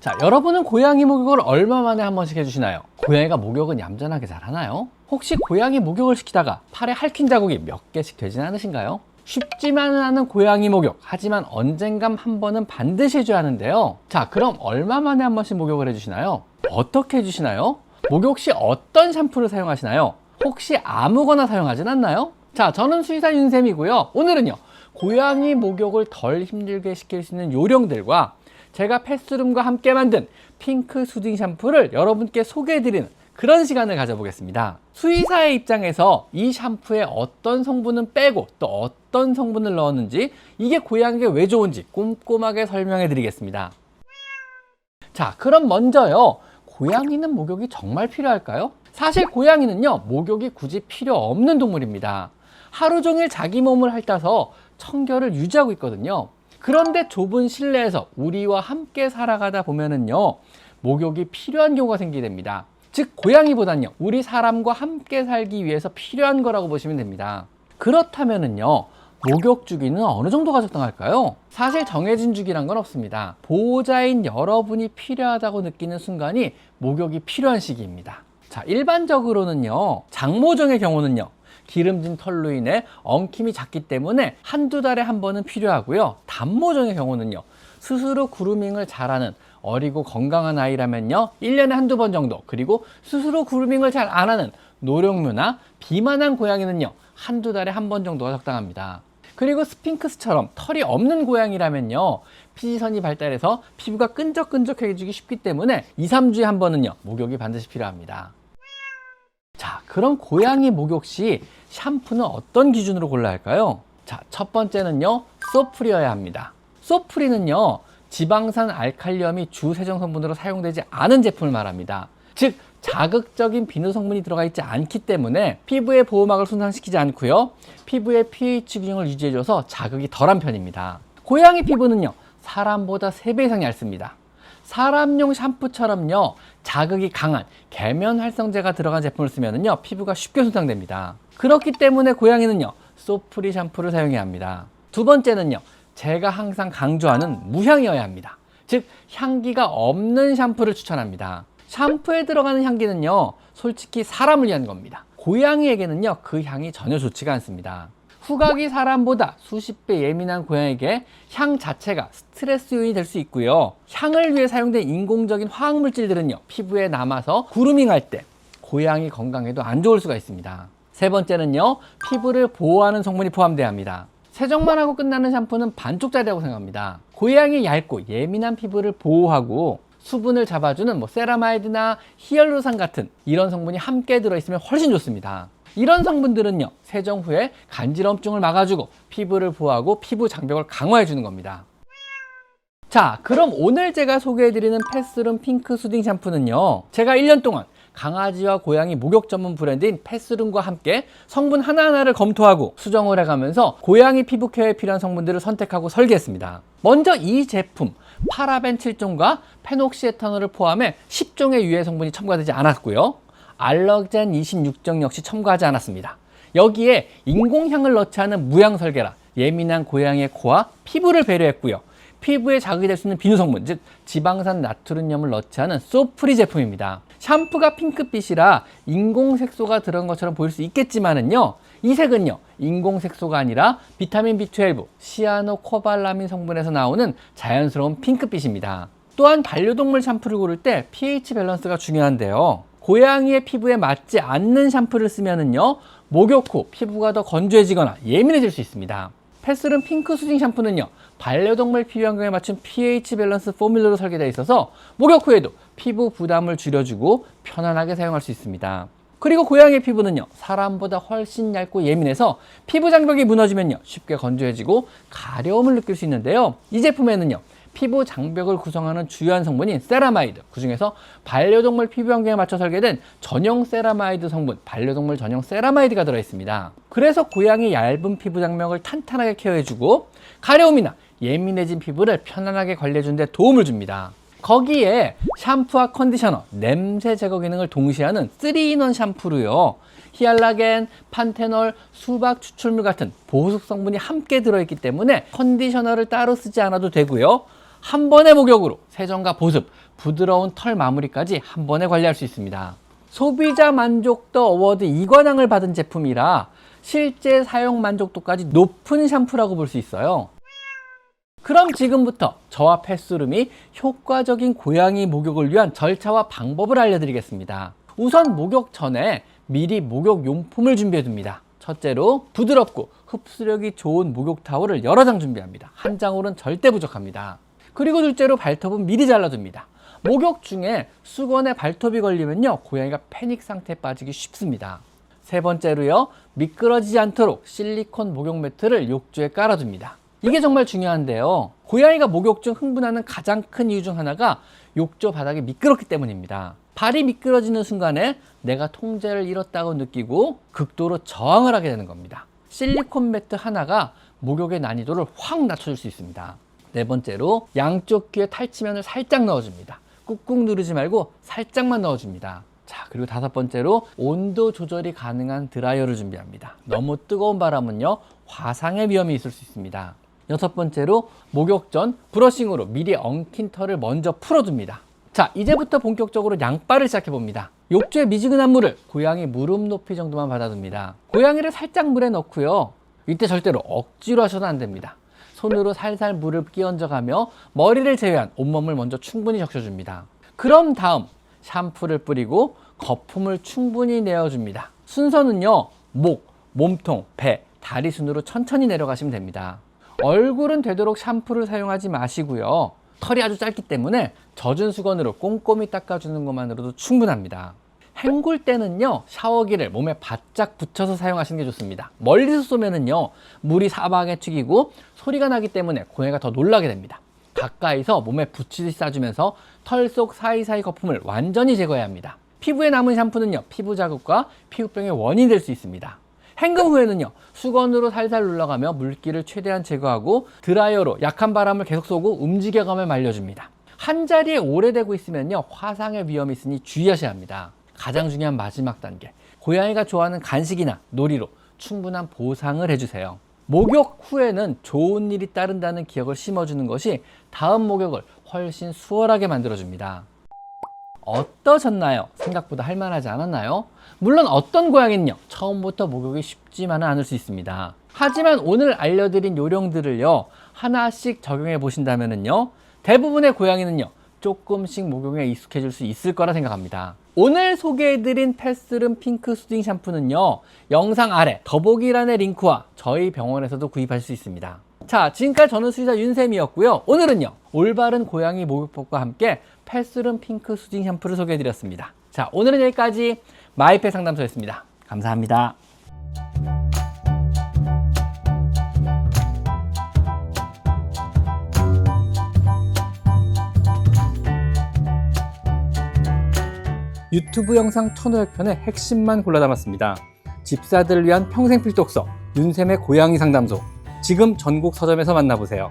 자, 여러분은 고양이 목욕을 얼마 만에 한 번씩 해주시나요? 고양이가 목욕은 얌전하게 잘 하나요? 혹시 고양이 목욕을 시키다가 팔에 핥힌 자국이 몇 개씩 되진 않으신가요? 쉽지만은 않은 고양이 목욕, 하지만 언젠간 한 번은 반드시 해줘야 하는데요. 자, 그럼 얼마 만에 한 번씩 목욕을 해주시나요? 어떻게 해주시나요? 목욕 시 어떤 샴푸를 사용하시나요? 혹시 아무거나 사용하진 않나요? 자, 저는 수의사 윤쌤이고요. 오늘은요, 고양이 목욕을 덜 힘들게 시킬 수 있는 요령들과 제가 패스룸과 함께 만든 핑크 수딩 샴푸를 여러분께 소개해드리는 그런 시간을 가져보겠습니다. 수의사의 입장에서 이 샴푸에 어떤 성분은 빼고 또 어떤 성분을 넣었는지, 이게 고양이에게 왜 좋은지 꼼꼼하게 설명해 드리겠습니다. 자, 그럼 먼저요, 고양이는 목욕이 정말 필요할까요? 사실 고양이는요, 목욕이 굳이 필요 없는 동물입니다. 하루 종일 자기 몸을 핥아서 청결을 유지하고 있거든요. 그런데 좁은 실내에서 우리와 함께 살아가다 보면은요, 목욕이 필요한 경우가 생기게 됩니다. 즉, 고양이보다는요, 우리 사람과 함께 살기 위해서 필요한 거라고 보시면 됩니다. 그렇다면은요, 목욕 주기는 어느 정도가 적당할까요? 사실 정해진 주기란 건 없습니다. 보호자인 여러분이 필요하다고 느끼는 순간이 목욕이 필요한 시기입니다. 자, 일반적으로는요, 장모종의 경우는요, 기름진 털로 인해 엉킴이 작기 때문에 한두 달에 한 번은 필요하고요. 단모종의 경우는요, 스스로 그루밍을 잘하는 어리고 건강한 아이라면요, 1년에 한두 번 정도, 그리고 스스로 그루밍을 잘 안 하는 노령묘나 비만한 고양이는요, 한두 달에 한 번 정도가 적당합니다. 그리고 스핑크스처럼 털이 없는 고양이라면요, 피지선이 발달해서 피부가 끈적끈적해지기 쉽기 때문에 2, 3주에 한 번은요, 목욕이 반드시 필요합니다. 자, 그럼 고양이 목욕 시 샴푸는 어떤 기준으로 골라야 할까요? 자, 첫 번째는요, 소프리여야 합니다. 소프리는요, 지방산 알칼리염이 주 세정 성분으로 사용되지 않은 제품을 말합니다. 즉, 자극적인 비누 성분이 들어가 있지 않기 때문에 피부의 보호막을 손상시키지 않고요, 피부의 pH 균형을 유지해줘서 자극이 덜한 편입니다. 고양이 피부는요, 사람보다 3배 이상 얇습니다. 사람용 샴푸처럼요, 자극이 강한 계면 활성제가 들어간 제품을 쓰면은요, 피부가 쉽게 손상됩니다. 그렇기 때문에 고양이는요, 소프리 샴푸를 사용해야 합니다. 두 번째는요, 제가 항상 강조하는 무향이어야 합니다. 즉, 향기가 없는 샴푸를 추천합니다. 샴푸에 들어가는 향기는요, 솔직히 사람을 위한 겁니다. 고양이에게는요, 그 향이 전혀 좋지가 않습니다. 후각이 사람보다 수십 배 예민한 고양이에게 향 자체가 스트레스 요인이 될 수 있고요, 향을 위해 사용된 인공적인 화학물질들은요, 피부에 남아서 그루밍할 때 고양이 건강에도 안 좋을 수가 있습니다. 세 번째는요, 피부를 보호하는 성분이 포함되어야 합니다. 세정만 하고 끝나는 샴푸는 반쪽짜리라고 생각합니다. 고양이 얇고 예민한 피부를 보호하고 수분을 잡아주는 세라마이드나 히알루산 같은 이런 성분이 함께 들어있으면 훨씬 좋습니다. 이런 성분들은요, 세정 후에 간지럼증을 막아주고 피부를 보호하고 피부 장벽을 강화해주는 겁니다. 자, 그럼 오늘 제가 소개해드리는 패스룸 핑크 수딩 샴푸는요, 제가 1년 동안 강아지와 고양이 목욕 전문 브랜드인 패스룸과 함께 성분 하나하나를 검토하고 수정을 해가면서 고양이 피부 케어에 필요한 성분들을 선택하고 설계했습니다. 먼저 이 제품 파라벤 7종과 페녹시에탄올을 포함해 10종의 유해 성분이 첨가되지 않았고요, 알러겐 26종 역시 첨가하지 않았습니다. 여기에 인공향을 넣지 않은 무향 설계라 예민한 고양이의 코와 피부를 배려했고요, 피부에 자극이 될 수 있는 비누 성분, 즉 지방산 나트륨염을 넣지 않은 소프리 제품입니다. 샴푸가 핑크빛이라 인공색소가 들어간 것처럼 보일 수 있겠지만은요, 이 색은요, 인공색소가 아니라 비타민 B12, 시아노코발라민 성분에서 나오는 자연스러운 핑크빛입니다. 또한 반려동물 샴푸를 고를 때 pH 밸런스가 중요한데요, 고양이의 피부에 맞지 않는 샴푸를 쓰면은요, 목욕 후 피부가 더 건조해지거나 예민해질 수 있습니다. 패스룸 핑크 수딩 샴푸는요, 반려동물 피부 환경에 맞춘 pH 밸런스 포뮬러로 설계되어 있어서 목욕 후에도 피부 부담을 줄여주고 편안하게 사용할 수 있습니다. 그리고 고양이 피부는요, 사람보다 훨씬 얇고 예민해서 피부 장벽이 무너지면요, 쉽게 건조해지고 가려움을 느낄 수 있는데요, 이 제품에는요, 피부 장벽을 구성하는 주요한 성분인 세라마이드, 그 중에서 반려동물 피부 환경에 맞춰 설계된 전용 세라마이드 성분, 반려동물 전용 세라마이드가 들어있습니다. 그래서 고양이 얇은 피부 장벽을 탄탄하게 케어해주고 가려움이나 예민해진 피부를 편안하게 관리해주는 데 도움을 줍니다. 거기에 샴푸와 컨디셔너, 냄새 제거 기능을 동시에 하는 3인원 샴푸로요, 히알라겐, 판테놀, 수박 추출물 같은 보습 성분이 함께 들어있기 때문에 컨디셔너를 따로 쓰지 않아도 되고요, 한 번의 목욕으로 세정과 보습, 부드러운 털 마무리까지 한 번에 관리할 수 있습니다. 소비자 만족도 어워드 2관왕을 받은 제품이라 실제 사용 만족도까지 높은 샴푸라고 볼 수 있어요. 그럼 지금부터 저와 패스룸이 효과적인 고양이 목욕을 위한 절차와 방법을 알려드리겠습니다. 우선 목욕 전에 미리 목욕 용품을 준비해 둡니다. 첫째로 부드럽고 흡수력이 좋은 목욕 타월을 여러 장 준비합니다. 한 장으로는 절대 부족합니다. 그리고 둘째로 발톱은 미리 잘라둡니다. 목욕 중에 수건에 발톱이 걸리면요, 고양이가 패닉 상태에 빠지기 쉽습니다. 세 번째로요, 미끄러지지 않도록 실리콘 목욕 매트를 욕조에 깔아줍니다. 이게 정말 중요한데요, 고양이가 목욕 중 흥분하는 가장 큰 이유 중 하나가 욕조 바닥이 미끄럽기 때문입니다. 발이 미끄러지는 순간에 내가 통제를 잃었다고 느끼고 극도로 저항을 하게 되는 겁니다. 실리콘 매트 하나가 목욕의 난이도를 확 낮춰줄 수 있습니다. 네 번째로 양쪽 귀에 탈취면을 살짝 넣어줍니다. 꾹꾹 누르지 말고 살짝만 넣어줍니다. 자, 그리고 다섯 번째로 온도 조절이 가능한 드라이어를 준비합니다. 너무 뜨거운 바람은요, 화상의 위험이 있을 수 있습니다. 여섯 번째로 목욕 전 브러싱으로 미리 엉킨 털을 먼저 풀어줍니다. 자, 이제부터 본격적으로 양빨을 시작해 봅니다. 욕조에 미지근한 물을 고양이 무릎 높이 정도만 받아둡니다. 고양이를 살짝 물에 넣고요, 이때 절대로 억지로 하셔도 안 됩니다. 손으로 살살 물을 끼얹어가며 머리를 제외한 온몸을 먼저 충분히 적셔줍니다. 그럼 다음 샴푸를 뿌리고 거품을 충분히 내어줍니다. 순서는요, 목, 몸통, 배, 다리 순으로 천천히 내려가시면 됩니다. 얼굴은 되도록 샴푸를 사용하지 마시고요, 털이 아주 짧기 때문에 젖은 수건으로 꼼꼼히 닦아주는 것만으로도 충분합니다. 헹굴 때는요, 샤워기를 몸에 바짝 붙여서 사용하시는 게 좋습니다. 멀리서 쏘면은요, 물이 사방에 튀기고 소리가 나기 때문에 고양이가 더 놀라게 됩니다. 가까이서 몸에 붙이듯이 싸주면서 털 속 사이사이 거품을 완전히 제거해야 합니다. 피부에 남은 샴푸는요, 피부 자극과 피부병의 원인이 될 수 있습니다. 헹금 후에는요, 수건으로 살살 눌러가며 물기를 최대한 제거하고 드라이어로 약한 바람을 계속 쏘고 움직여가며 말려줍니다. 한 자리에 오래되고 있으면요, 화상의 위험이 있으니 주의하셔야 합니다. 가장 중요한 마지막 단계, 고양이가 좋아하는 간식이나 놀이로 충분한 보상을 해주세요. 목욕 후에는 좋은 일이 따른다는 기억을 심어주는 것이 다음 목욕을 훨씬 수월하게 만들어줍니다. 어떠셨나요? 생각보다 할만하지 않았나요? 물론 어떤 고양이는요, 처음부터 목욕이 쉽지만은 않을 수 있습니다. 하지만 오늘 알려드린 요령들을요, 하나씩 적용해 보신다면요, 대부분의 고양이는요, 조금씩 목욕에 익숙해질 수 있을 거라 생각합니다. 오늘 소개해드린 패스룸 핑크 수딩 샴푸는요, 영상 아래 더보기란의 링크와 저희 병원에서도 구입할 수 있습니다. 자, 지금까지 저는 수의사 윤쌤이었고요. 오늘은요, 올바른 고양이 목욕법과 함께 패스룸 핑크 수딩 샴푸를 소개해드렸습니다. 자, 오늘은 여기까지 마이펫 상담소였습니다. 감사합니다. 유튜브 영상 1500편의 핵심만 골라 담았습니다. 집사들을 위한 평생 필독서 윤쌤의 고양이 상담소, 지금 전국 서점에서 만나보세요.